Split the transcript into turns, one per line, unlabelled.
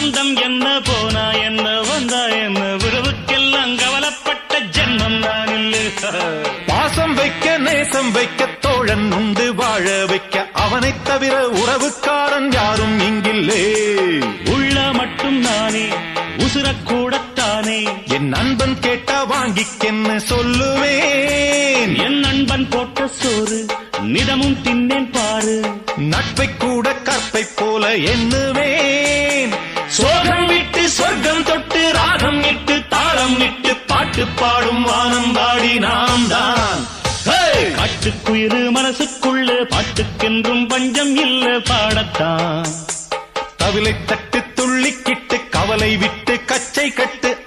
சொந்தம் என்ன போனா என்ன வந்தா என்ன உறவுக்கெல்லாம் கவலைப்பட்ட ஜென்மம் நான் இல்லை.
பாசம் வைக்க நேசம் வைக்க தோழன் உண்டு வாழ வைக்க அவனைத் தவிர உறவுக்காரன் யாரும் இங்கில்லே.
உள்ள மட்டும் நானே உசுரக்கூடத்தானே
என் நண்பன் கேட்டா வாங்கிக்கென்னு சொல்லுவேன்.
என் நண்பன் போட்ட சோறு நிதமும் தின்னேன் பாரு.
நட்பை கூட கற்பை போல எண்ணுவேன்.
சோகம் விட்டு சொர்க்கம் தொட்டு ராகம் இட்டு தாளம் இட்டு பாட்டு பாடும் வானம் பாடி நாம் தான். காட்டுக்குயிரு மனசுக்குள்ள பாட்டுக்கென்றும் பஞ்சம் இல்ல பாடத்தான்.
தவிலை தட்டு துள்ளிக்கிட்டு கவலை விட்டு கச்சை கட்டு